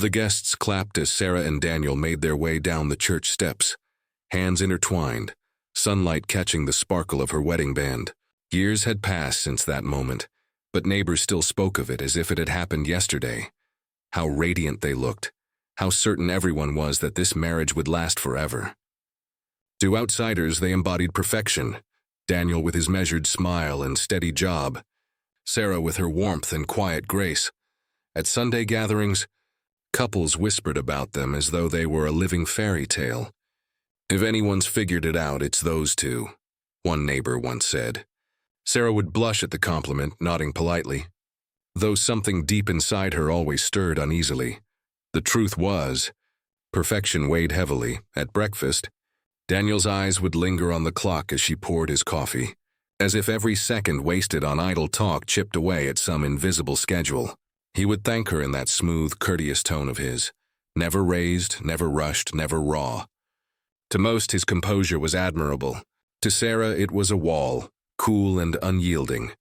The guests clapped as Sarah and Daniel made their way down the church steps, hands intertwined, sunlight catching the sparkle of her wedding band. Years had passed since that moment, but neighbors still spoke of it as if it had happened yesterday. How radiant they looked, how certain everyone was that this marriage would last forever. To outsiders, they embodied perfection, Daniel with his measured smile and steady job, Sarah with her warmth and quiet grace. At Sunday gatherings, couples whispered about them as though they were a living fairy tale. "If anyone's figured it out, it's those two," one neighbor once said. Sarah would blush at the compliment, nodding politely, though something deep inside her always stirred uneasily. The truth was, perfection weighed heavily. At breakfast, Daniel's eyes would linger on the clock as she poured his coffee, as if every second wasted on idle talk chipped away at some invisible schedule. He would thank her in that smooth, courteous tone of his, never raised, never rushed, never raw. To most, his composure was admirable. To Sarah, it was a wall, cool and unyielding.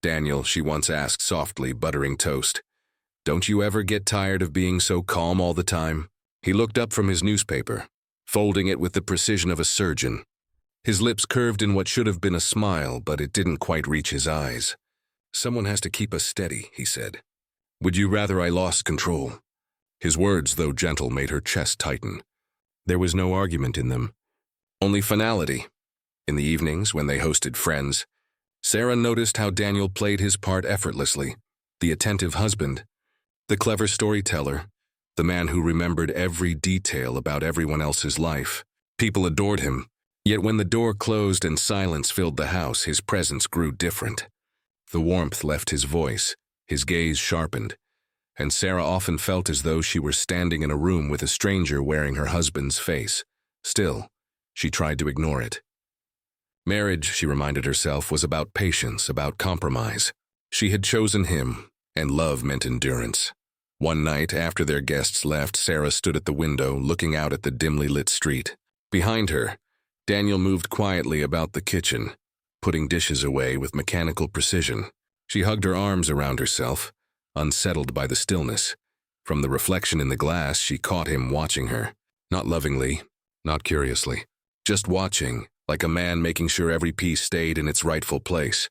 "Daniel," she once asked softly, buttering toast, "don't you ever get tired of being so calm all the time?" He looked up from his newspaper, folding it with the precision of a surgeon. His lips curved in what should have been a smile, but it didn't quite reach his eyes. "Someone has to keep us steady," he said. "Would you rather I lost control?" His words, though gentle, made her chest tighten. There was no argument in them, only finality. In the evenings, when they hosted friends, Sarah noticed how Daniel played his part effortlessly. The attentive husband, the clever storyteller, the man who remembered every detail about everyone else's life. People adored him, yet when the door closed and silence filled the house, his presence grew different. The warmth left his voice, his gaze sharpened, and Sarah often felt as though she were standing in a room with a stranger wearing her husband's face. Still, she tried to ignore it. Marriage, she reminded herself, was about patience, about compromise. She had chosen him, and love meant endurance. One night, after their guests left, Sarah stood at the window, looking out at the dimly lit street. Behind her, Daniel moved quietly about the kitchen, putting dishes away with mechanical precision. She hugged her arms around herself, unsettled by the stillness. From the reflection in the glass, she caught him watching her. Not lovingly, not curiously, just watching, like a man making sure every piece stayed in its rightful place.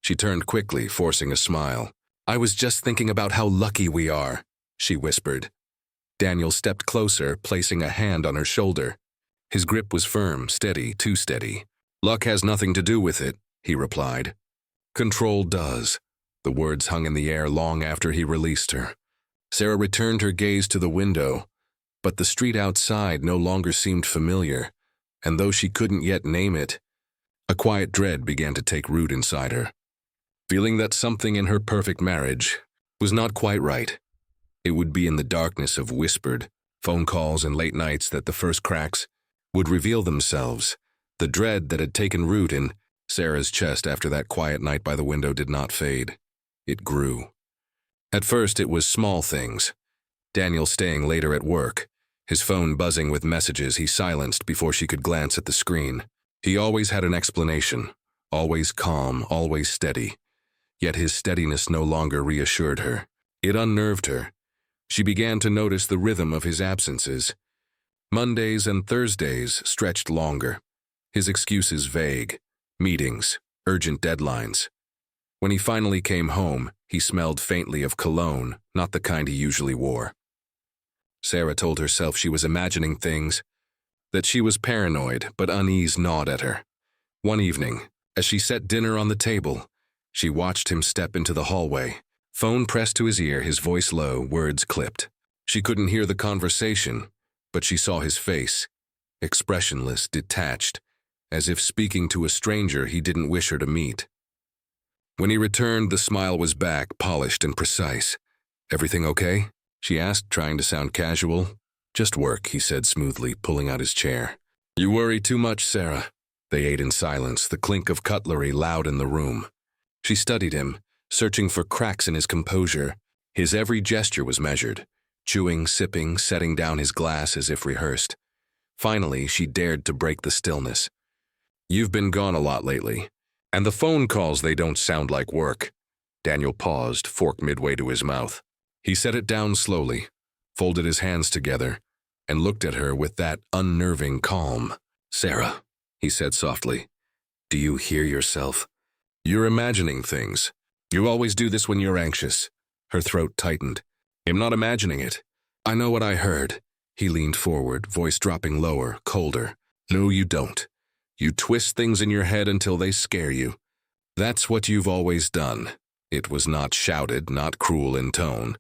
She turned quickly, forcing a smile. "I was just thinking about how lucky we are," she whispered. Daniel stepped closer, placing a hand on her shoulder. His grip was firm, steady, too steady. "Luck has nothing to do with it," he replied. "Control does." The words hung in the air long after he released her. Sarah returned her gaze to the window, but the street outside no longer seemed familiar, and though she couldn't yet name it, a quiet dread began to take root inside her. Feeling that something in her perfect marriage was not quite right. It would be in the darkness of whispered phone calls and late nights that the first cracks would reveal themselves. The dread that had taken root in Sarah's chest after that quiet night by the window did not fade. It grew. At first, it was small things. Daniel staying later at work, his phone buzzing with messages he silenced before she could glance at the screen. He always had an explanation, always calm, always steady. Yet his steadiness no longer reassured her. It unnerved her. She began to notice the rhythm of his absences. Mondays and Thursdays stretched longer, his excuses vague, meetings, urgent deadlines. When he finally came home, he smelled faintly of cologne, not the kind he usually wore. Sarah told herself she was imagining things, that she was paranoid, but unease gnawed at her. One evening, as she set dinner on the table, she watched him step into the hallway. Phone pressed to his ear, his voice low, words clipped. She couldn't hear the conversation, but she saw his face, expressionless, detached, as if speaking to a stranger he didn't wish her to meet. When he returned, the smile was back, polished and precise. "Everything okay?" she asked, trying to sound casual. "Just work," he said smoothly, pulling out his chair. "You worry too much, Sarah." They ate in silence, the clink of cutlery loud in the room. She studied him, searching for cracks in his composure. His every gesture was measured, chewing, sipping, setting down his glass as if rehearsed. Finally, she dared to break the stillness. "You've been gone a lot lately, and the phone calls, they don't sound like work." Daniel paused, fork midway to his mouth. He set it down slowly. folded his hands together, and looked at her with that unnerving calm. "Sarah," he said softly, "do you hear yourself? You're imagining things. You always do this when you're anxious." Her throat tightened. "I'm not imagining it. I know what I heard." He leaned forward, voice dropping lower, colder. "No, you don't. You twist things in your head until they scare you. That's what you've always done." It was not shouted, not cruel in tone,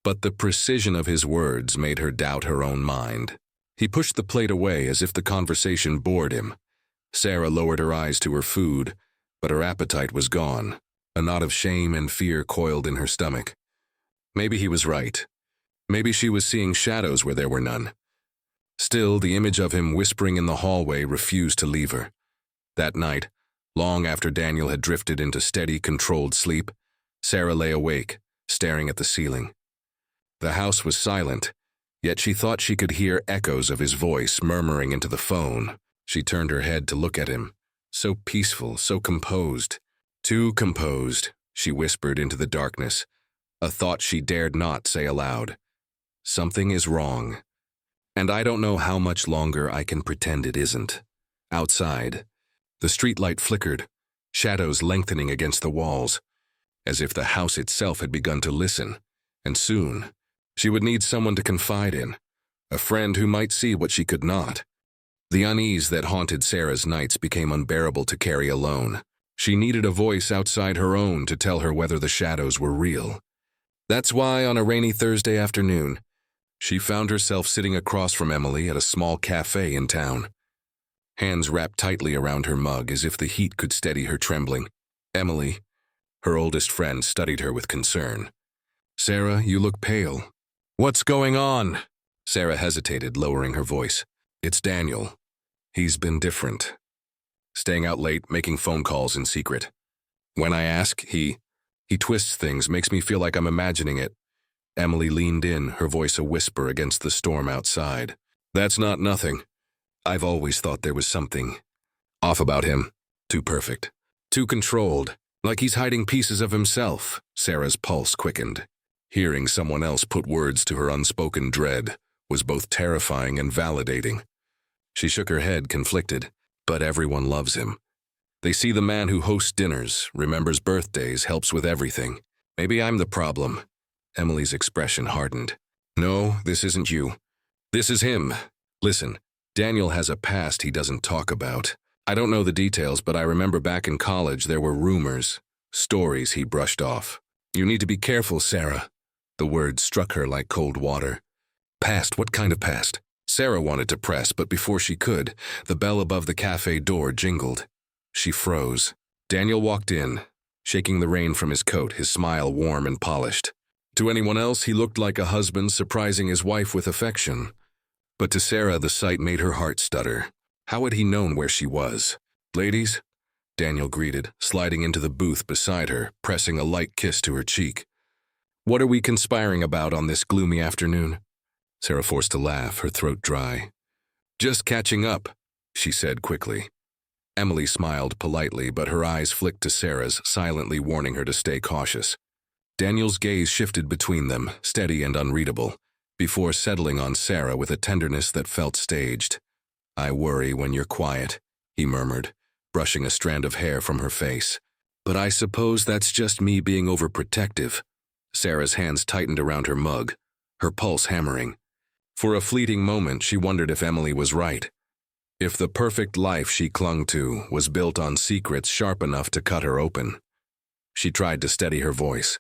but the precision of his words made her doubt her own mind. He pushed the plate away as if the conversation bored him. Sarah lowered her eyes to her food, but her appetite was gone. A knot of shame and fear coiled in her stomach. Maybe he was right. Maybe she was seeing shadows where there were none. Still, the image of him whispering in the hallway refused to leave her. That night, long after Daniel had drifted into steady, controlled sleep, Sarah lay awake, staring at the ceiling. The house was silent, yet she thought she could hear echoes of his voice murmuring into the phone. She turned her head to look at him. So peaceful, so composed. Too composed, she whispered into the darkness, a thought she dared not say aloud. Something is wrong. And I don't know how much longer I can pretend it isn't. Outside, the streetlight flickered, shadows lengthening against the walls, as if the house itself had begun to listen. And soon, she would need someone to confide in, a friend who might see what she could not. The unease that haunted Sarah's nights became unbearable to carry alone. She needed a voice outside her own to tell her whether the shadows were real. That's why, on a rainy Thursday afternoon, she found herself sitting across from Emily at a small cafe in town. Hands wrapped tightly around her mug as if the heat could steady her trembling. Emily, her oldest friend, studied her with concern. "Sarah, you look pale." "What's going on?" Sarah hesitated, lowering her voice. "It's Daniel. He's been different. Staying out late, making phone calls in secret. When I ask, he twists things, makes me feel like I'm imagining it." Emily leaned in, her voice a whisper against the storm outside. "That's not nothing. I've always thought there was something off about him. Too perfect. Too controlled. Like he's hiding pieces of himself." Sarah's pulse quickened. Hearing someone else put words to her unspoken dread was both terrifying and validating. She shook her head, conflicted. But everyone loves him. They see the man who hosts dinners, remembers birthdays, helps with everything. Maybe I'm the problem. Emily's expression hardened. "No, this isn't you. This is him. Listen, Daniel has a past he doesn't talk about. I don't know the details, but I remember back in college there were rumors, stories he brushed off. You need to be careful, Sarah." The words struck her like cold water. "Past? What kind of past?" Sarah wanted to press, but before she could, the bell above the cafe door jingled. She froze. Daniel walked in, shaking the rain from his coat, his smile warm and polished. To anyone else, he looked like a husband surprising his wife with affection. But to Sarah, the sight made her heart stutter. How had he known where she was? "Ladies?" Daniel greeted, sliding into the booth beside her, pressing a light kiss to her cheek. "What are we conspiring about on this gloomy afternoon?" Sarah forced a laugh, her throat dry. "Just catching up," she said quickly. Emily smiled politely, but her eyes flicked to Sarah's, silently warning her to stay cautious. Daniel's gaze shifted between them, steady and unreadable, before settling on Sarah with a tenderness that felt staged. "I worry when you're quiet," he murmured, brushing a strand of hair from her face. "But I suppose that's just me being overprotective." Sarah's hands tightened around her mug, her pulse hammering. For a fleeting moment, she wondered if Emily was right. If the perfect life she clung to was built on secrets sharp enough to cut her open. She tried to steady her voice.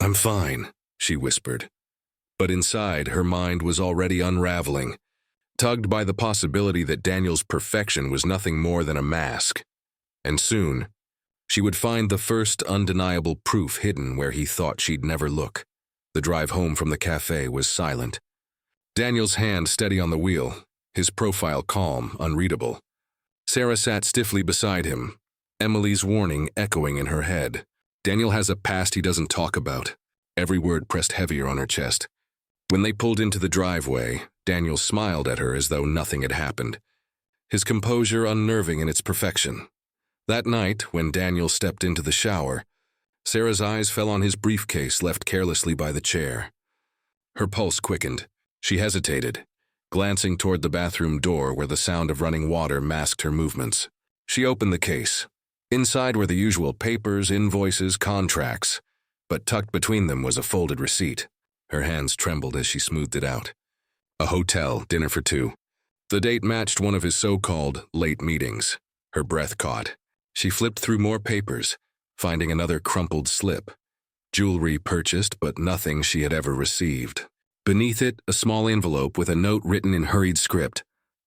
"I'm fine," she whispered. But inside, her mind was already unraveling, tugged by the possibility that Daniel's perfection was nothing more than a mask. And soon, she would find the first undeniable proof hidden where he thought she'd never look. The drive home from the cafe was silent. Daniel's hand steady on the wheel, his profile calm, unreadable. Sarah sat stiffly beside him, Emily's warning echoing in her head. Daniel has a past he doesn't talk about. Every word pressed heavier on her chest. When they pulled into the driveway, Daniel smiled at her as though nothing had happened, his composure unnerving in its perfection. That night, when Daniel stepped into the shower, Sarah's eyes fell on his briefcase left carelessly by the chair. Her pulse quickened. She hesitated, glancing toward the bathroom door where the sound of running water masked her movements. She opened the case. Inside were the usual papers, invoices, contracts, but tucked between them was a folded receipt. Her hands trembled as she smoothed it out. A hotel, dinner for two. The date matched one of his so-called late meetings. Her breath caught. She flipped through more papers, finding another crumpled slip. Jewelry purchased, but nothing she had ever received. Beneath it, a small envelope with a note written in hurried script.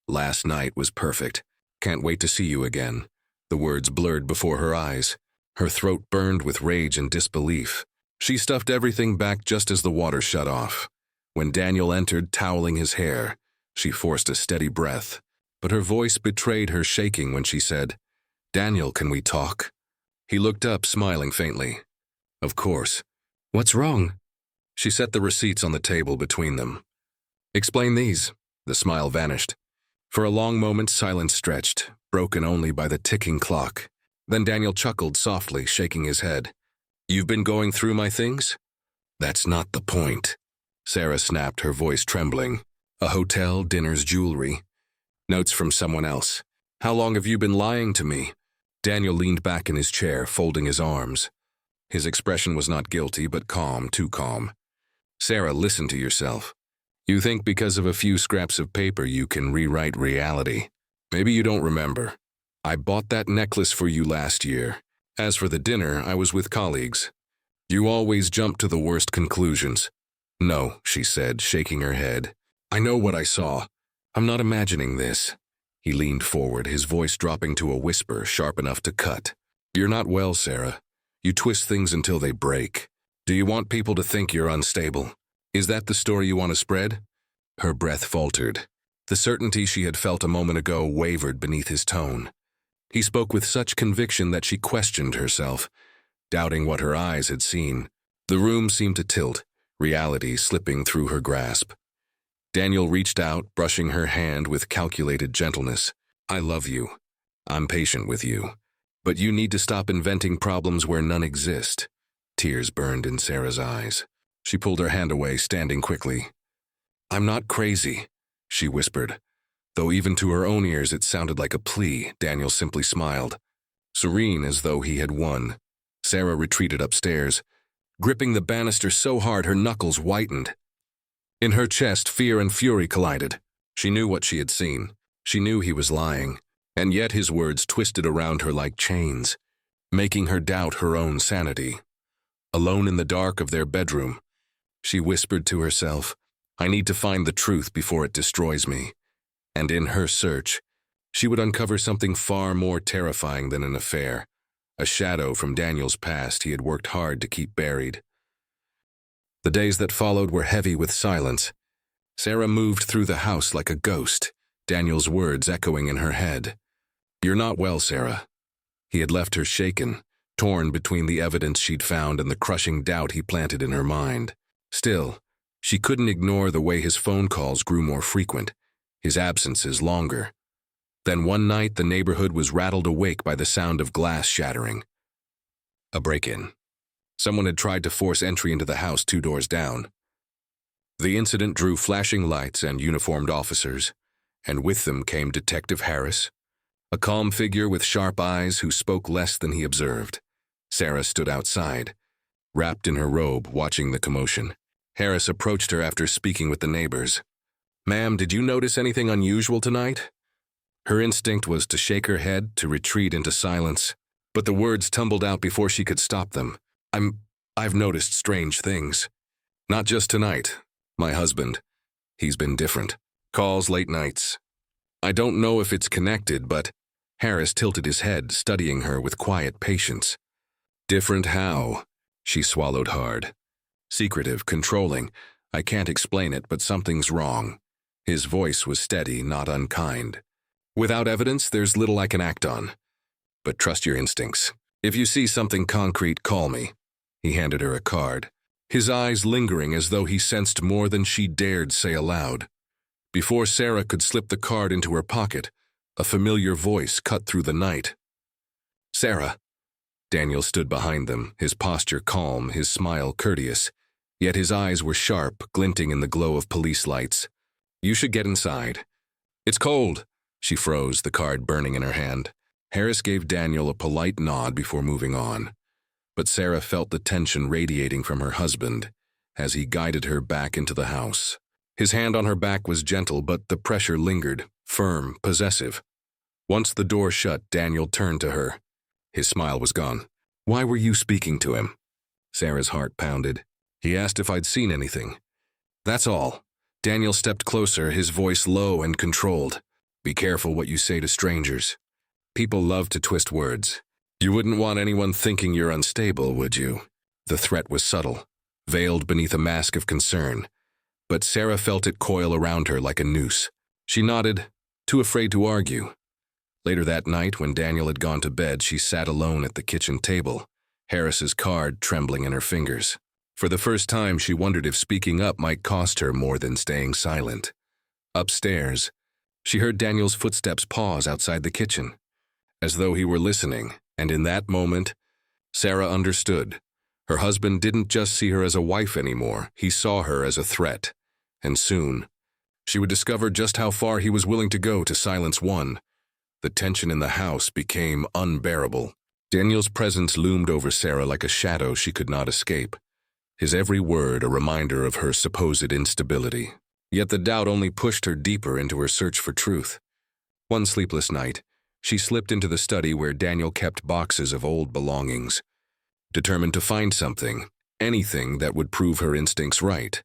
Last night was perfect. Can't wait to see you again. The words blurred before her eyes. Her throat burned with rage and disbelief. She stuffed everything back just as the water shut off. When Daniel entered, toweling his hair, she forced a steady breath, but her voice betrayed her shaking when she said, "Daniel, can we talk?" He looked up, smiling faintly. "Of course." "What's wrong?" She set the receipts on the table between them. "Explain these." The smile vanished. For a long moment, silence stretched, broken only by the ticking clock. Then Daniel chuckled softly, shaking his head. "You've been going through my things?" "That's not the point," Sarah snapped, her voice trembling. "A hotel, dinners, jewelry. Notes from someone else. How long have you been lying to me?" Daniel leaned back in his chair, folding his arms. His expression was not guilty, but calm, too calm. "Sarah, listen to yourself. You think because of a few scraps of paper you can rewrite reality. Maybe you don't remember. I bought that necklace for you last year. As for the dinner, I was with colleagues. You always jump to the worst conclusions." "No," she said, shaking her head. "I know what I saw. I'm not imagining this." He leaned forward, his voice dropping to a whisper sharp enough to cut. "You're not well, Sarah. You twist things until they break. Do you want people to think you're unstable? Is that the story you want to spread?" Her breath faltered. The certainty she had felt a moment ago wavered beneath his tone. He spoke with such conviction that she questioned herself, doubting what her eyes had seen. The room seemed to tilt, reality slipping through her grasp. Daniel reached out, brushing her hand with calculated gentleness. "I love you. I'm patient with you. But you need to stop inventing problems where none exist." Tears burned in Sarah's eyes. She pulled her hand away, standing quickly. "I'm not crazy," she whispered. Though even to her own ears it sounded like a plea, Daniel simply smiled. Serene as though he had won, Sarah retreated upstairs, gripping the banister so hard her knuckles whitened. In her chest, fear and fury collided. She knew what she had seen. She knew he was lying, and yet his words twisted around her like chains, making her doubt her own sanity. Alone in the dark of their bedroom, she whispered to herself, "I need to find the truth before it destroys me." And in her search, she would uncover something far more terrifying than an affair, a shadow from Daniel's past he had worked hard to keep buried. The days that followed were heavy with silence. Sarah moved through the house like a ghost, Daniel's words echoing in her head. "You're not well, Sarah." He had left her shaken, torn between the evidence she'd found and the crushing doubt he planted in her mind. Still, she couldn't ignore the way his phone calls grew more frequent, his absences longer. Then one night the neighborhood was rattled awake by the sound of glass shattering. A break-in. Someone had tried to force entry into the house 2 doors down. The incident drew flashing lights and uniformed officers, and with them came Detective Harris, a calm figure with sharp eyes who spoke less than he observed. Sarah stood outside, wrapped in her robe, watching the commotion. Harris approached her after speaking with the neighbors. "Ma'am, did you notice anything unusual tonight?" Her instinct was to shake her head, to retreat into silence, but the words tumbled out before she could stop them. I've noticed strange things. Not just tonight. My husband, he's been different. Calls late nights. I don't know if it's connected, but..." Harris tilted his head, studying her with quiet patience. "Different how?" She swallowed hard. "Secretive, controlling. I can't explain it, but something's wrong." His voice was steady, not unkind. "Without evidence, there's little I can act on. But trust your instincts. If you see something concrete, call me." He handed her a card, his eyes lingering as though he sensed more than she dared say aloud. Before Sarah could slip the card into her pocket, a familiar voice cut through the night. "Sarah." Daniel stood behind them, his posture calm, his smile courteous. yet his eyes were sharp, glinting in the glow of police lights. "You should get inside." "It's cold." She froze, the card burning in her hand. Harris gave Daniel a polite nod before moving on, but Sarah felt the tension radiating from her husband as he guided her back into the house. His hand on her back was gentle, but the pressure lingered, firm, possessive. Once the door shut, Daniel turned to her. His smile was gone. "Why were you speaking to him?" Sarah's heart pounded. "He asked if I'd seen anything. That's all." Daniel stepped closer, his voice low and controlled. "Be careful what you say to strangers. People love to twist words. You wouldn't want anyone thinking you're unstable, would you?" The threat was subtle, veiled beneath a mask of concern, but Sarah felt it coil around her like a noose. She nodded, too afraid to argue. Later that night, when Daniel had gone to bed, she sat alone at the kitchen table, Harris's card trembling in her fingers. For the first time, she wondered if speaking up might cost her more than staying silent. Upstairs, she heard Daniel's footsteps pause outside the kitchen, as though he were listening, and in that moment, Sarah understood. Her husband didn't just see her as a wife anymore, he saw her as a threat. And soon, she would discover just how far he was willing to go to silence one. The tension in the house became unbearable. Daniel's presence loomed over Sarah like a shadow she could not escape, his every word a reminder of her supposed instability. Yet the doubt only pushed her deeper into her search for truth. One sleepless night, she slipped into the study where Daniel kept boxes of old belongings, determined to find something, anything that would prove her instincts right.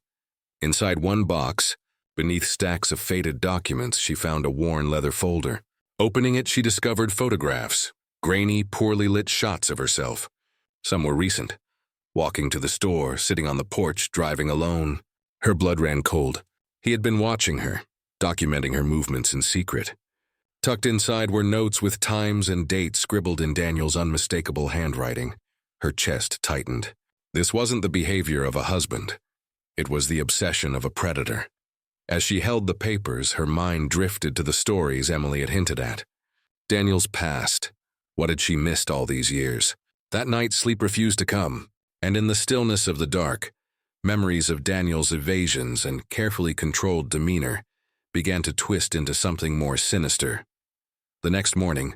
Inside one box, beneath stacks of faded documents, she found a worn leather folder. Opening it, she discovered photographs, grainy, poorly lit shots of herself. Some were recent. Walking to the store, sitting on the porch, driving alone. Her blood ran cold. He had been watching her, documenting her movements in secret. Tucked inside were notes with times and dates scribbled in Daniel's unmistakable handwriting. Her chest tightened. This wasn't the behavior of a husband. It was the obsession of a predator. As she held the papers, her mind drifted to the stories Emily had hinted at. Daniel's past. What had she missed all these years? That night, sleep refused to come, and in the stillness of the dark, memories of Daniel's evasions and carefully controlled demeanor began to twist into something more sinister. The next morning,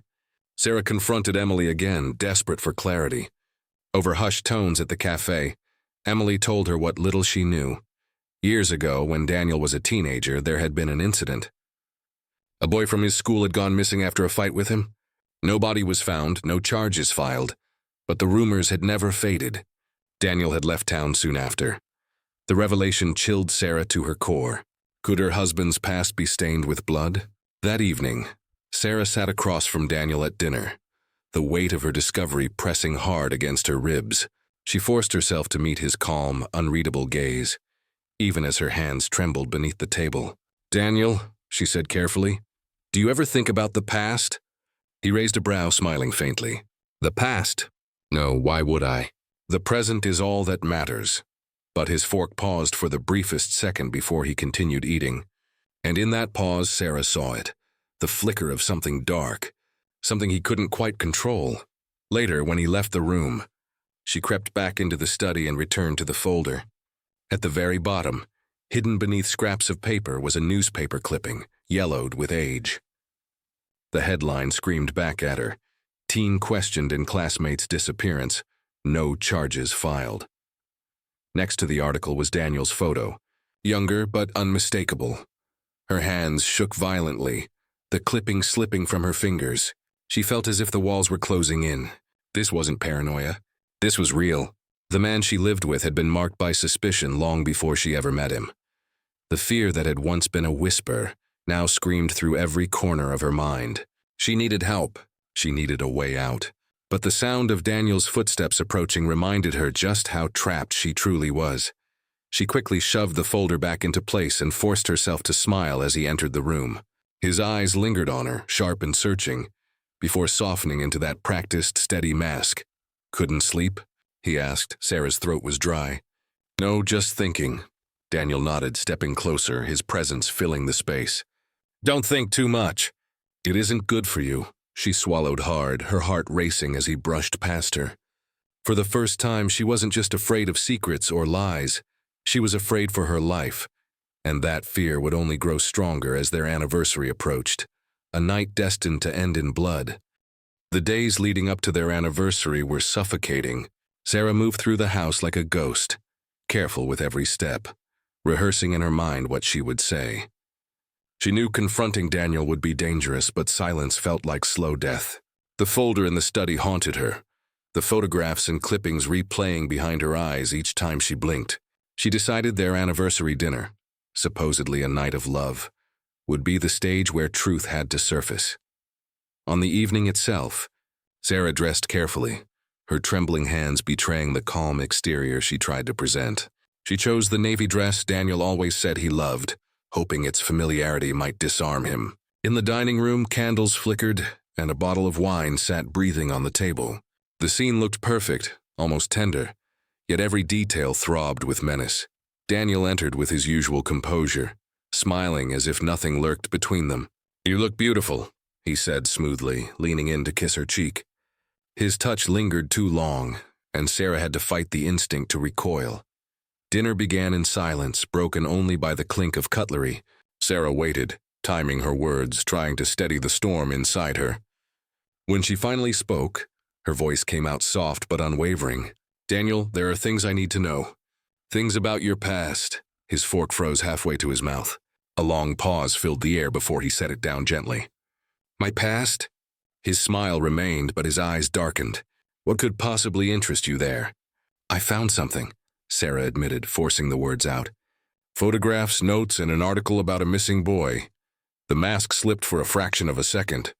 Sarah confronted Emily again, desperate for clarity. Over hushed tones at the cafe, Emily told her what little she knew. Years ago, when Daniel was a teenager, there had been an incident. A boy from his school had gone missing after a fight with him. No body was found, no charges filed, but the rumors had never faded. Daniel had left town soon after. The revelation chilled Sarah to her core. Could her husband's past be stained with blood? That evening, Sarah sat across from Daniel at dinner, the weight of her discovery pressing hard against her ribs. She forced herself to meet his calm, unreadable gaze, even as her hands trembled beneath the table. "Daniel," she said carefully, "do you ever think about the past?" He raised a brow, smiling faintly. "The past? No, why would I? The present is all that matters." But his fork paused for the briefest second before he continued eating. And in that pause, Sarah saw it, the flicker of something dark, something he couldn't quite control. Later, when he left the room, she crept back into the study and returned to the folder. At the very bottom, hidden beneath scraps of paper, was a newspaper clipping, yellowed with age. The headline screamed back at her. Teen questioned in classmate's disappearance. No charges filed. Next to the article was Daniel's photo, younger but unmistakable. Her hands shook violently, the clipping slipping from her fingers. She felt as if the walls were closing in. This wasn't paranoia. This was real. The man she lived with had been marked by suspicion long before she ever met him. The fear that had once been a whisper now screamed through every corner of her mind. She needed help. She needed a way out. But the sound of Daniel's footsteps approaching reminded her just how trapped she truly was. She quickly shoved the folder back into place and forced herself to smile as he entered the room. His eyes lingered on her, sharp and searching, before softening into that practiced, steady mask. "Couldn't sleep?" he asked. Sarah's throat was dry. "No, just thinking." Daniel nodded, stepping closer, his presence filling the space. "Don't think too much. It isn't good for you." She swallowed hard, her heart racing as he brushed past her. For the first time, she wasn't just afraid of secrets or lies. She was afraid for her life, and that fear would only grow stronger as their anniversary approached, a night destined to end in blood. The days leading up to their anniversary were suffocating. Sarah moved through the house like a ghost, careful with every step, rehearsing in her mind what she would say. She knew confronting Daniel would be dangerous, but silence felt like slow death. The folder in the study haunted her, the photographs and clippings replaying behind her eyes each time she blinked. She decided their anniversary dinner, supposedly a night of love, would be the stage where truth had to surface. On the evening itself, Sarah dressed carefully, her trembling hands betraying the calm exterior she tried to present. She chose the navy dress Daniel always said he loved, hoping its familiarity might disarm him. In the dining room, candles flickered, and a bottle of wine sat breathing on the table. The scene looked perfect, almost tender, yet every detail throbbed with menace. Daniel entered with his usual composure, smiling as if nothing lurked between them. "You look beautiful," he said smoothly, leaning in to kiss her cheek. His touch lingered too long, and Sarah had to fight the instinct to recoil. Dinner began in silence, broken only by the clink of cutlery. Sarah waited, timing her words, trying to steady the storm inside her. When she finally spoke, her voice came out soft but unwavering. "Daniel, there are things I need to know. Things about your past." His fork froze halfway to his mouth. A long pause filled the air before he set it down gently. "My past?" His smile remained, but his eyes darkened. "What could possibly interest you there?" "I found something," Sarah admitted, forcing the words out. "Photographs, notes, and an article about a missing boy." The mask slipped for a fraction of a second.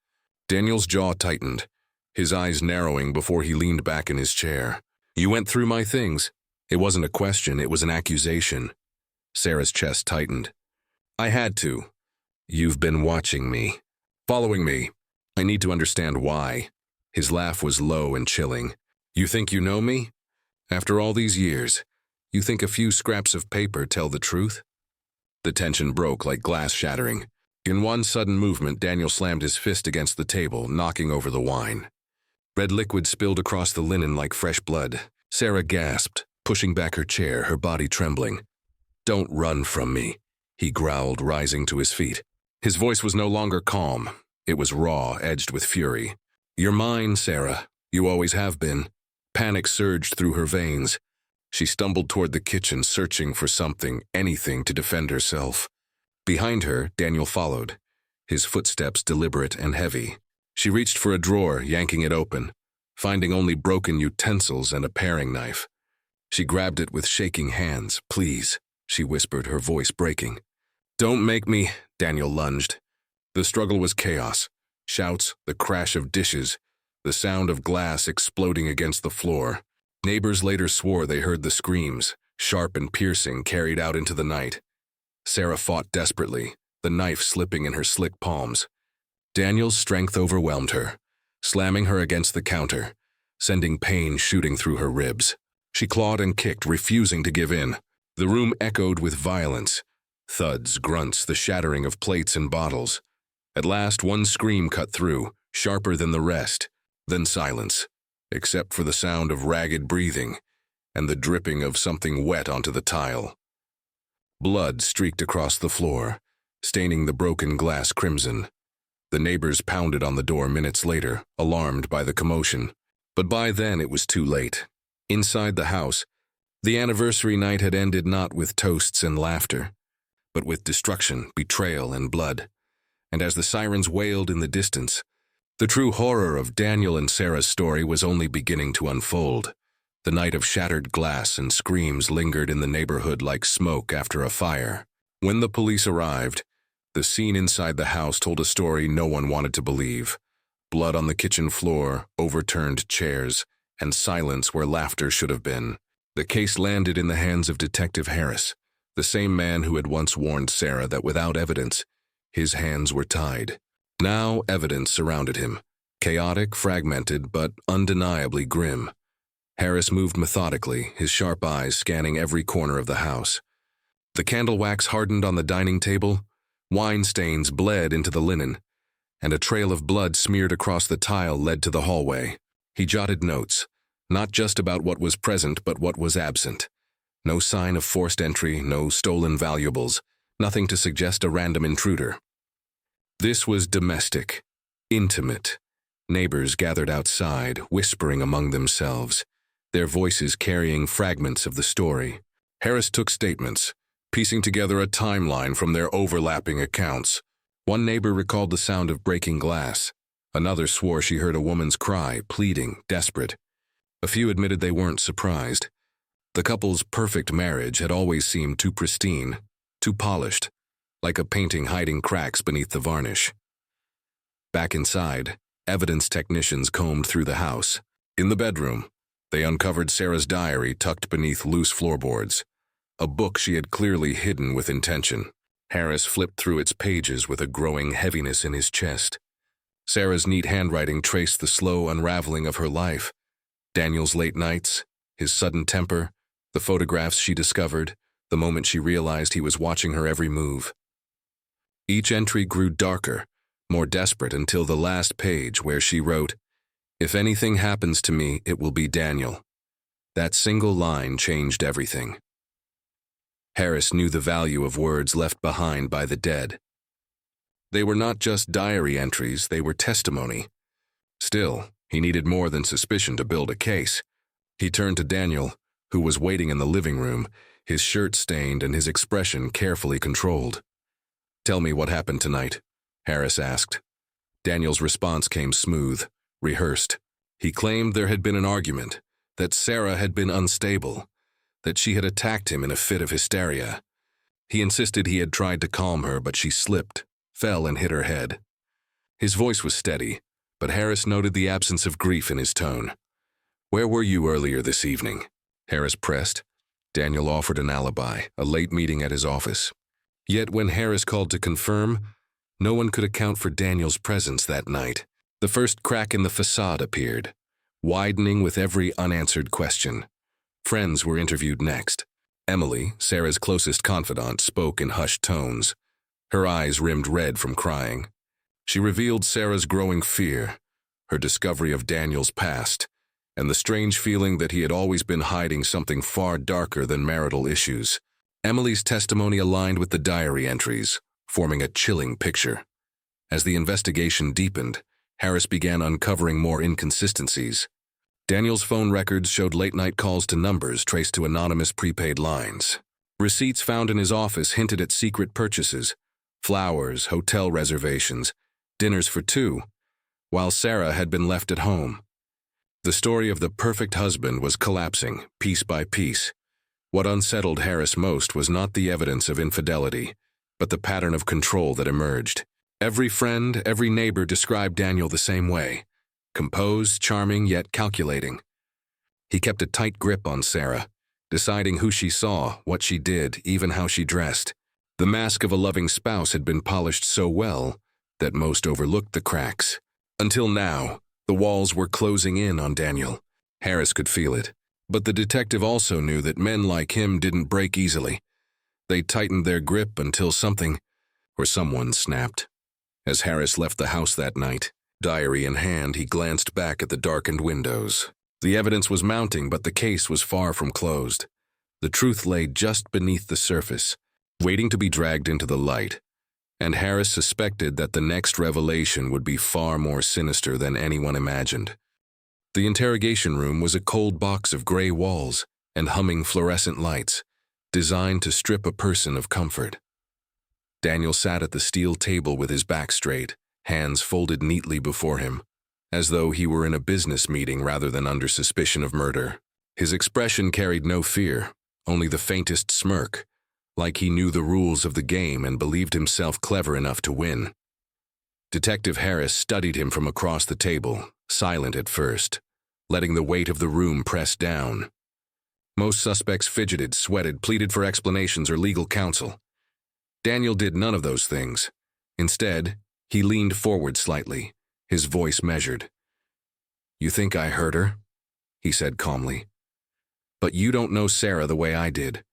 Daniel's jaw tightened, his eyes narrowing before he leaned back in his chair. "You went through my things." It wasn't a question, it was an accusation. Sarah's chest tightened. "I had to. You've been watching me, following me. I need to understand why." His laugh was low and chilling. "You think you know me? After all these years, you think a few scraps of paper tell the truth?" The tension broke like glass shattering. In one sudden movement, Daniel slammed his fist against the table, knocking over the wine. Red liquid spilled across the linen like fresh blood. Sarah gasped, pushing back her chair, her body trembling. "Don't run from me," he growled, rising to his feet. His voice was no longer calm. It was raw, edged with fury. "You're mine, Sarah. You always have been." Panic surged through her veins. She stumbled toward the kitchen, searching for something, anything to defend herself. Behind her, Daniel followed, his footsteps deliberate and heavy. She reached for a drawer, yanking it open, finding only broken utensils and a paring knife. She grabbed it with shaking hands. "Please," she whispered, her voice breaking. "Don't make me," Daniel lunged. The struggle was chaos. Shouts, the crash of dishes, the sound of glass exploding against the floor. Neighbors later swore they heard the screams, sharp and piercing, carried out into the night. Sarah fought desperately, the knife slipping in her slick palms. Daniel's strength overwhelmed her, slamming her against the counter, sending pain shooting through her ribs. She clawed and kicked, refusing to give in. The room echoed with violence. Thuds, grunts, the shattering of plates and bottles. At last, one scream cut through, sharper than the rest. Then silence, except for the sound of ragged breathing and the dripping of something wet onto the tile. Blood streaked across the floor, staining the broken glass crimson. The neighbors pounded on the door minutes later, alarmed by the commotion. But by then it was too late. Inside the house, the anniversary night had ended not with toasts and laughter, but with destruction, betrayal, and blood. And as the sirens wailed in the distance, the true horror of Daniel and Sarah's story was only beginning to unfold. The night of shattered glass and screams lingered in the neighborhood like smoke after a fire. When the police arrived, the scene inside the house told a story no one wanted to believe. Blood on the kitchen floor, overturned chairs, and silence where laughter should have been. The case landed in the hands of Detective Harris, the same man who had once warned Sarah that without evidence, his hands were tied. Now evidence surrounded him, chaotic, fragmented, but undeniably grim. Harris moved methodically, his sharp eyes scanning every corner of the house. The candle wax hardened on the dining table, wine stains bled into the linen, and a trail of blood smeared across the tile led to the hallway. He jotted notes, not just about what was present but what was absent. No sign of forced entry, no stolen valuables, nothing to suggest a random intruder. This was domestic, intimate. Neighbors gathered outside, whispering among themselves, their voices carrying fragments of the story. Harris took statements, piecing together a timeline from their overlapping accounts. One neighbor recalled the sound of breaking glass. Another swore she heard a woman's cry, pleading, desperate. A few admitted they weren't surprised. The couple's perfect marriage had always seemed too pristine, too polished, like a painting hiding cracks beneath the varnish. Back inside, evidence technicians combed through the house. In the bedroom, they uncovered Sarah's diary tucked beneath loose floorboards, a book she had clearly hidden with intention. Harris flipped through its pages with a growing heaviness in his chest. Sarah's neat handwriting traced the slow unraveling of her life. Daniel's late nights, his sudden temper, the photographs she discovered, the moment she realized he was watching her every move. Each entry grew darker, more desperate until the last page where she wrote, "If anything happens to me, it will be Daniel." That single line changed everything. Harris knew the value of words left behind by the dead. They were not just diary entries, they were testimony. Still, he needed more than suspicion to build a case. He turned to Daniel, who was waiting in the living room, his shirt stained and his expression carefully controlled. "Tell me what happened tonight," Harris asked. Daniel's response came smooth, rehearsed. He claimed there had been an argument, that Sarah had been unstable, that she had attacked him in a fit of hysteria. He insisted he had tried to calm her, but she slipped, fell and hit her head. His voice was steady, but Harris noted the absence of grief in his tone. "Where were you earlier this evening?" Harris pressed. Daniel offered an alibi, a late meeting at his office. Yet when Harris called to confirm, no one could account for Daniel's presence that night. The first crack in the facade appeared, widening with every unanswered question. Friends were interviewed next. Emily, Sarah's closest confidant, spoke in hushed tones. Her eyes rimmed red from crying. She revealed Sarah's growing fear, her discovery of Daniel's past, and the strange feeling that he had always been hiding something far darker than marital issues. Emily's testimony aligned with the diary entries, forming a chilling picture. As the investigation deepened, Harris began uncovering more inconsistencies. Daniel's phone records showed late-night calls to numbers traced to anonymous prepaid lines. Receipts found in his office hinted at secret purchases, flowers, hotel reservations, dinners for two, while Sarah had been left at home. The story of the perfect husband was collapsing, piece by piece. What unsettled Harris most was not the evidence of infidelity, but the pattern of control that emerged. Every friend, every neighbor described Daniel the same way. Composed, charming, yet calculating. He kept a tight grip on Sarah, deciding who she saw, what she did, even how she dressed. The mask of a loving spouse had been polished so well that most overlooked the cracks. Until now, the walls were closing in on Daniel. Harris could feel it, but the detective also knew that men like him didn't break easily. They tightened their grip until something or someone snapped. As Harris left the house that night, diary in hand, he glanced back at the darkened windows. The evidence was mounting, but the case was far from closed. The truth lay just beneath the surface, waiting to be dragged into the light. And Harris suspected that the next revelation would be far more sinister than anyone imagined. The interrogation room was a cold box of gray walls and humming fluorescent lights, designed to strip a person of comfort. Daniel sat at the steel table with his back straight, hands folded neatly before him, as though he were in a business meeting rather than under suspicion of murder. His expression carried no fear, only the faintest smirk, like he knew the rules of the game and believed himself clever enough to win. Detective Harris studied him from across the table, silent at first, letting the weight of the room press down. Most suspects fidgeted, sweated, pleaded for explanations or legal counsel. Daniel did none of those things. Instead, he leaned forward slightly, his voice measured. "You think I hurt her?" he said calmly. "But you don't know Sarah the way I did.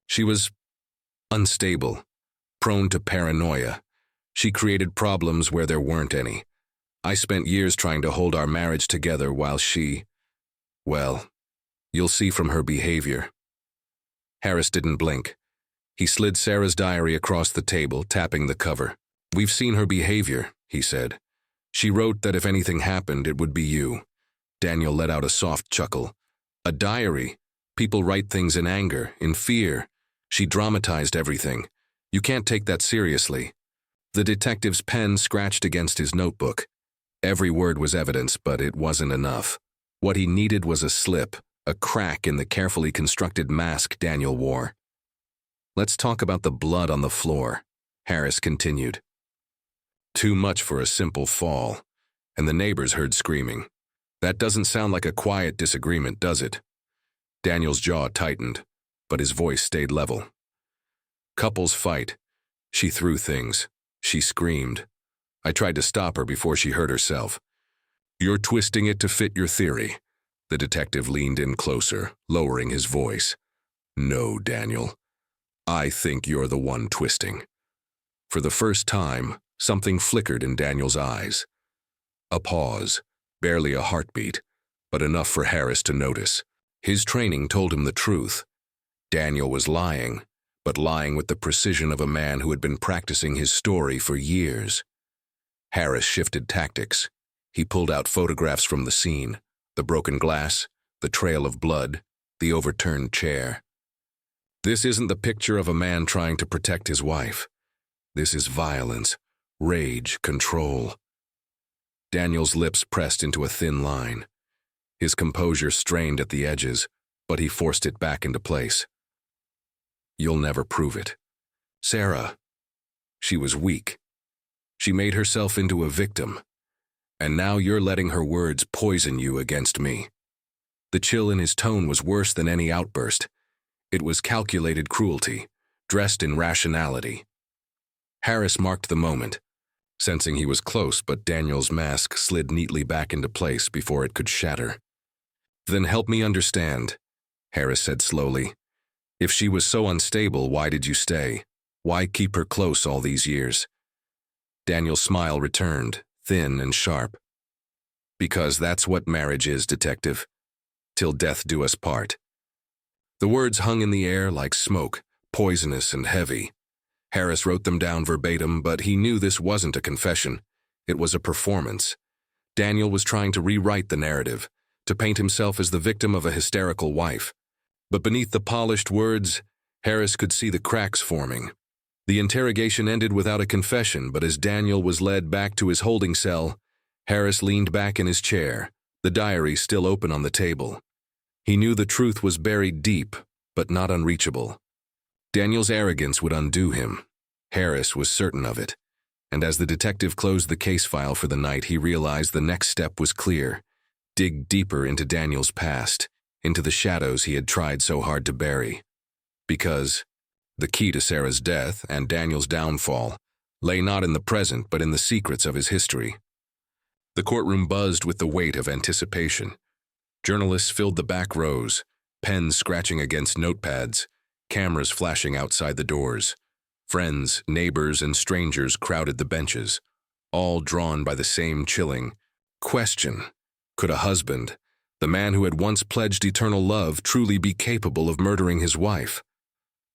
She was unstable, prone to paranoia. She created problems where there weren't any. I spent years trying to hold our marriage together while she, well, you'll see from her behavior." Harris didn't blink. He slid Sarah's diary across the table, tapping the cover. "We've seen her behavior," he said. "She wrote that if anything happened, it would be you." Daniel let out a soft chuckle. "A diary? People write things in anger, in fear. She dramatized everything. You can't take that seriously." The detective's pen scratched against his notebook. Every word was evidence, but it wasn't enough. What he needed was a slip, a crack in the carefully constructed mask Daniel wore. "Let's talk about the blood on the floor," Harris continued. "Too much for a simple fall, and the neighbors heard screaming. That doesn't sound like a quiet disagreement, does it?" Daniel's jaw tightened, but his voice stayed level. "Couples fight. She threw things. She screamed. I tried to stop her before she hurt herself." "You're twisting it to fit your theory." The detective leaned in closer, lowering his voice. "No, Daniel. I think you're the one twisting." For the first time, something flickered in Daniel's eyes. A pause, barely a heartbeat, but enough for Harris to notice. His training told him the truth. Daniel was lying, but lying with the precision of a man who had been practicing his story for years. Harris shifted tactics. He pulled out photographs from the scene, the broken glass, the trail of blood, the overturned chair. "This isn't the picture of a man trying to protect his wife. This is violence, rage, control." Daniel's lips pressed into a thin line. His composure strained at the edges, but he forced it back into place. "You'll never prove it. Sarah, she was weak. She made herself into a victim. And now you're letting her words poison you against me." The chill in his tone was worse than any outburst. It was calculated cruelty, dressed in rationality. Harris marked the moment, sensing he was close, but Daniel's mask slid neatly back into place before it could shatter. "Then help me understand," Harris said slowly. "If she was so unstable, why did you stay? Why keep her close all these years?" Daniel's smile returned, thin and sharp. "Because that's what marriage is, detective. Till death do us part." The words hung in the air like smoke, poisonous and heavy. Harris wrote them down verbatim, but he knew this wasn't a confession. It was a performance. Daniel was trying to rewrite the narrative, to paint himself as the victim of a hysterical wife. But beneath the polished words, Harris could see the cracks forming. The interrogation ended without a confession, but as Daniel was led back to his holding cell, Harris leaned back in his chair, the diary still open on the table. He knew the truth was buried deep, but not unreachable. Daniel's arrogance would undo him. Harris was certain of it. And as the detective closed the case file for the night, he realized the next step was clear. Dig deeper into Daniel's past, into the shadows he had tried so hard to bury. Because the key to Sarah's death and Daniel's downfall lay not in the present, but in the secrets of his history. The courtroom buzzed with the weight of anticipation. Journalists filled the back rows, pens scratching against notepads, cameras flashing outside the doors. Friends, neighbors, and strangers crowded the benches, all drawn by the same chilling question. Could a husband, the man who had once pledged eternal love, truly be capable of murdering his wife?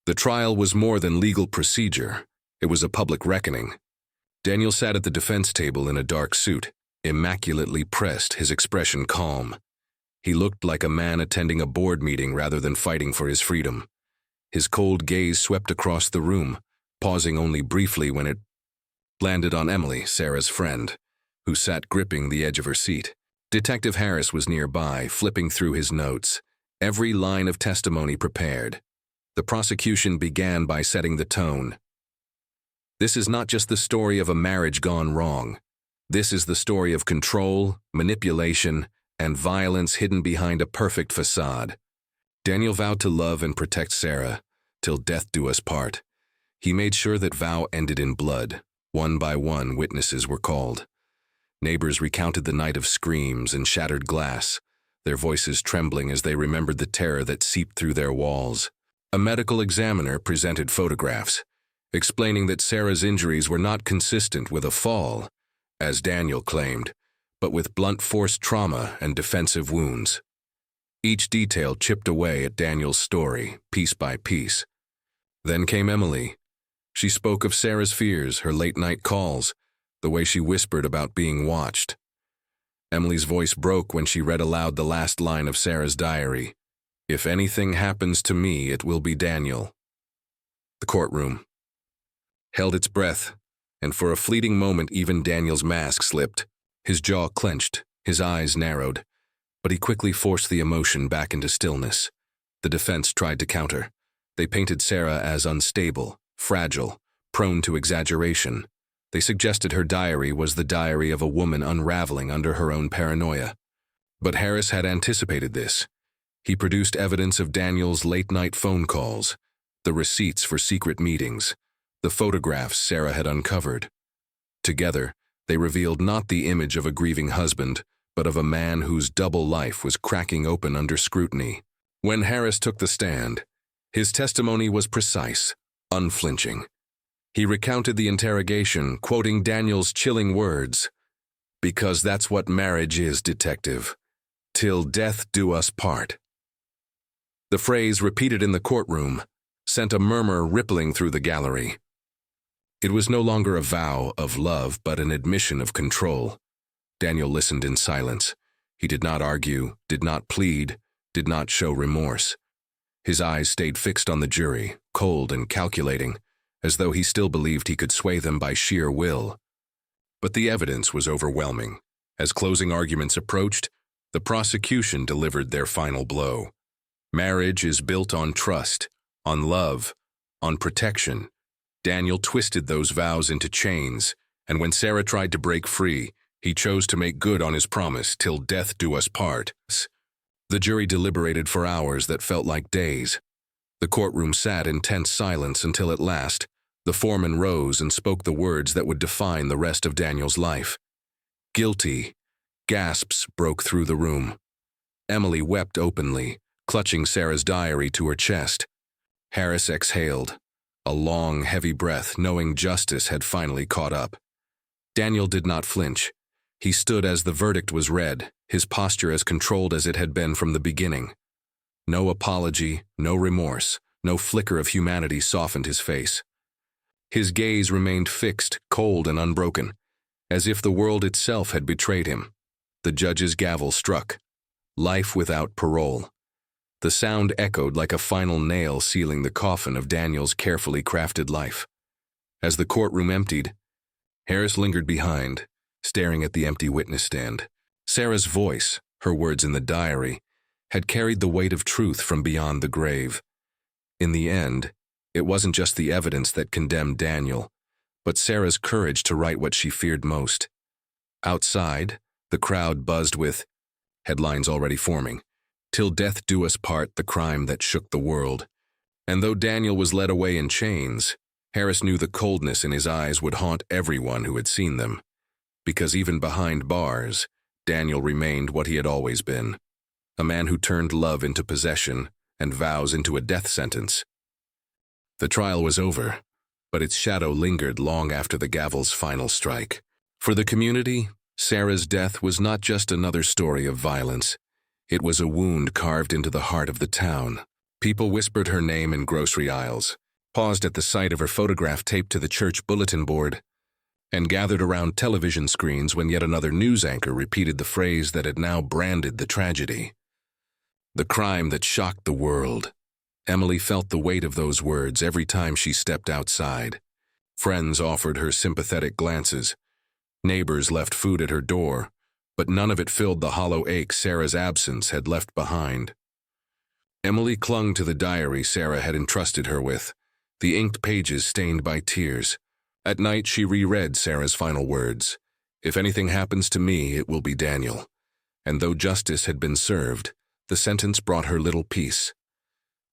The trial was more than legal procedure. It was a public reckoning. Daniel sat at the defense table in a dark suit, immaculately pressed, his expression calm. He looked like a man attending a board meeting rather than fighting for his freedom. His cold gaze swept across the room, pausing only briefly when it landed on Emily, Sarah's friend, who sat gripping the edge of her seat. Detective Harris was nearby, flipping through his notes, every line of testimony prepared. The prosecution began by setting the tone. This is not just the story of a marriage gone wrong. This is the story of control, manipulation, and violence hidden behind a perfect facade. Daniel vowed to love and protect Sarah, till death do us part. He made sure that vow ended in blood. One by one, witnesses were called. Neighbors recounted the night of screams and shattered glass, their voices trembling as they remembered the terror that seeped through their walls. A medical examiner presented photographs, explaining that Sarah's injuries were not consistent with a fall, as Daniel claimed, but with blunt force trauma and defensive wounds. Each detail chipped away at Daniel's story, piece by piece. Then came Emily. She spoke of Sarah's fears, her late-night calls, the way she whispered about being watched. Emily's voice broke when she read aloud the last line of Sarah's diary. "If anything happens to me, it will be Daniel." The courtroom held its breath, and for a fleeting moment even Daniel's mask slipped. His jaw clenched, his eyes narrowed, but he quickly forced the emotion back into stillness. The defense tried to counter. They painted Sarah as unstable, fragile, prone to exaggeration. They suggested her diary was the diary of a woman unraveling under her own paranoia. But Harris had anticipated this. He produced evidence of Daniel's late-night phone calls, the receipts for secret meetings, the photographs Sarah had uncovered. Together, they revealed not the image of a grieving husband, but of a man whose double life was cracking open under scrutiny. When Harris took the stand, his testimony was precise, unflinching. He recounted the interrogation, quoting Daniel's chilling words, "Because that's what marriage is, detective. Till death do us part." The phrase, repeated in the courtroom, sent a murmur rippling through the gallery. It was no longer a vow of love, but an admission of control. Daniel listened in silence. He did not argue, did not plead, did not show remorse. His eyes stayed fixed on the jury, cold and calculating, as though he still believed he could sway them by sheer will. But the evidence was overwhelming. As closing arguments approached, the prosecution delivered their final blow. Marriage is built on trust, on love, on protection. Daniel twisted those vows into chains, and when Sarah tried to break free, he chose to make good on his promise, "Till death do us part." The jury deliberated for hours that felt like days. The courtroom sat in tense silence until at last, the foreman rose and spoke the words that would define the rest of Daniel's life. "Guilty." Gasps broke through the room. Emily wept openly, clutching Sarah's diary to her chest. Harris exhaled, a long, heavy breath, knowing justice had finally caught up. Daniel did not flinch. He stood as the verdict was read, his posture as controlled as it had been from the beginning. No apology, no remorse, no flicker of humanity softened his face. His gaze remained fixed, cold and unbroken, as if the world itself had betrayed him. The judge's gavel struck. Life without parole. The sound echoed like a final nail sealing the coffin of Daniel's carefully crafted life. As the courtroom emptied, Harris lingered behind, staring at the empty witness stand. Sarah's voice, her words in the diary, had carried the weight of truth from beyond the grave. In the end, it wasn't just the evidence that condemned Daniel, but Sarah's courage to write what she feared most. Outside, the crowd buzzed with headlines already forming. "Till death do us part, the crime that shook the world." And though Daniel was led away in chains, Harris knew the coldness in his eyes would haunt everyone who had seen them. Because even behind bars, Daniel remained what he had always been, a man who turned love into possession and vows into a death sentence. The trial was over, but its shadow lingered long after the gavel's final strike. For the community, Sarah's death was not just another story of violence. It was a wound carved into the heart of the town. People whispered her name in grocery aisles, paused at the sight of her photograph taped to the church bulletin board, and gathered around television screens when yet another news anchor repeated the phrase that had now branded the tragedy. The crime that shocked the world. Emily felt the weight of those words every time she stepped outside. Friends offered her sympathetic glances. Neighbors left food at her door, but none of it filled the hollow ache Sarah's absence had left behind. Emily clung to the diary Sarah had entrusted her with, the inked pages stained by tears. At night she reread Sarah's final words. "If anything happens to me, it will be Daniel." And though justice had been served, the sentence brought her little peace.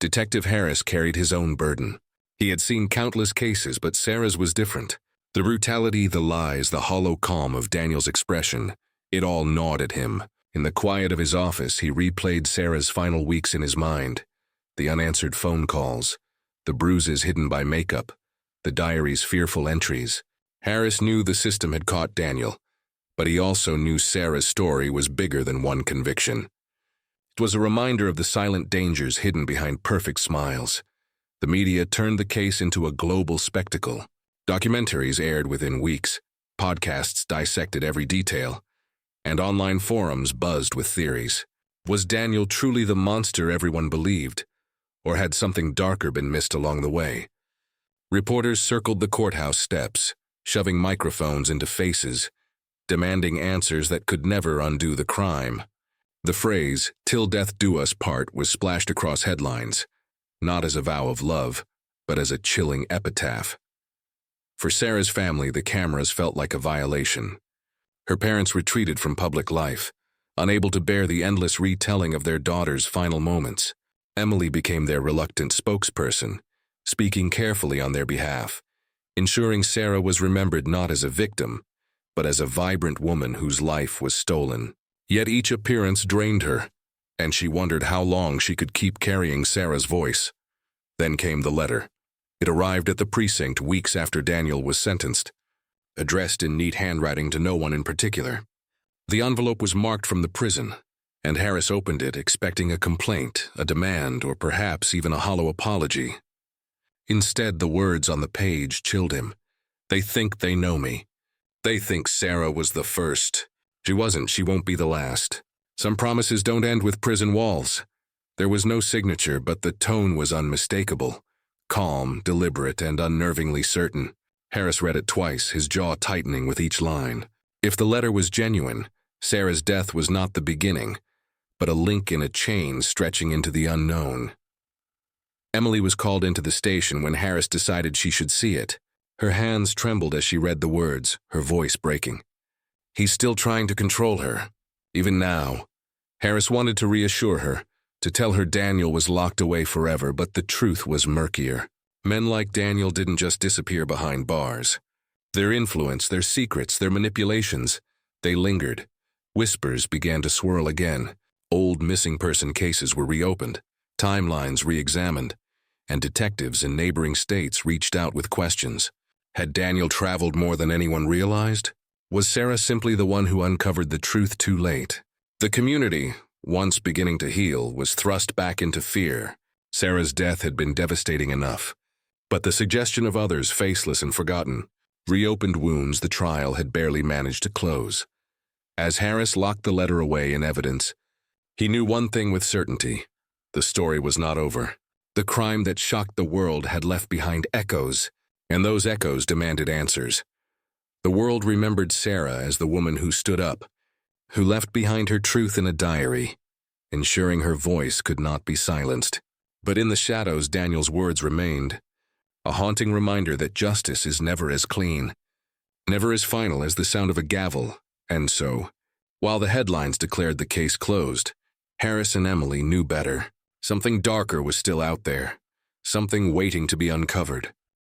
Detective Harris carried his own burden. He had seen countless cases, but Sarah's was different. The brutality, the lies, the hollow calm of Daniel's expression, it all gnawed at him. In the quiet of his office, he replayed Sarah's final weeks in his mind. The unanswered phone calls, the bruises hidden by makeup, the diary's fearful entries. Harris knew the system had caught Daniel, but he also knew Sarah's story was bigger than one conviction. It was a reminder of the silent dangers hidden behind perfect smiles. The media turned the case into a global spectacle. Documentaries aired within weeks, podcasts dissected every detail, and online forums buzzed with theories. Was Daniel truly the monster everyone believed, or had something darker been missed along the way? Reporters circled the courthouse steps, shoving microphones into faces, demanding answers that could never undo the crime. The phrase, "Till death do us part," was splashed across headlines, not as a vow of love, but as a chilling epitaph. For Sarah's family, the cameras felt like a violation. Her parents retreated from public life, unable to bear the endless retelling of their daughter's final moments. Emily became their reluctant spokesperson, speaking carefully on their behalf, ensuring Sarah was remembered not as a victim, but as a vibrant woman whose life was stolen. Yet each appearance drained her, and she wondered how long she could keep carrying Sarah's voice. Then came the letter. It arrived at the precinct weeks after Daniel was sentenced, addressed in neat handwriting to no one in particular. The envelope was marked from the prison, and Harris opened it expecting a complaint, a demand, or perhaps even a hollow apology. Instead, the words on the page chilled him. "They think they know me. They think Sarah was the first. She wasn't, she won't be the last. Some promises don't end with prison walls." There was no signature, but the tone was unmistakable. Calm, deliberate, and unnervingly certain. Harris read it twice, his jaw tightening with each line. If the letter was genuine, Sarah's death was not the beginning, but a link in a chain stretching into the unknown. Emily was called into the station when Harris decided she should see it. Her hands trembled as she read the words, her voice breaking. He's still trying to control her, even now. Harris wanted to reassure her, to tell her Daniel was locked away forever, but the truth was murkier. Men like Daniel didn't just disappear behind bars. Their influence, their secrets, their manipulations, they lingered. Whispers began to swirl again. Old missing person cases were reopened, timelines re-examined, and detectives in neighboring states reached out with questions. Had Daniel traveled more than anyone realized? Was Sarah simply the one who uncovered the truth too late? The community, once beginning to heal, was thrust back into fear. Sarah's death had been devastating enough. But the suggestion of others, faceless and forgotten, reopened wounds the trial had barely managed to close. As Harris locked the letter away in evidence, he knew one thing with certainty. The story was not over. The crime that shocked the world had left behind echoes, and those echoes demanded answers. The world remembered Sarah as the woman who stood up, who left behind her truth in a diary, ensuring her voice could not be silenced. But in the shadows, Daniel's words remained, a haunting reminder that justice is never as clean, never as final as the sound of a gavel. And so, while the headlines declared the case closed, Harris and Emily knew better. Something darker was still out there, something waiting to be uncovered.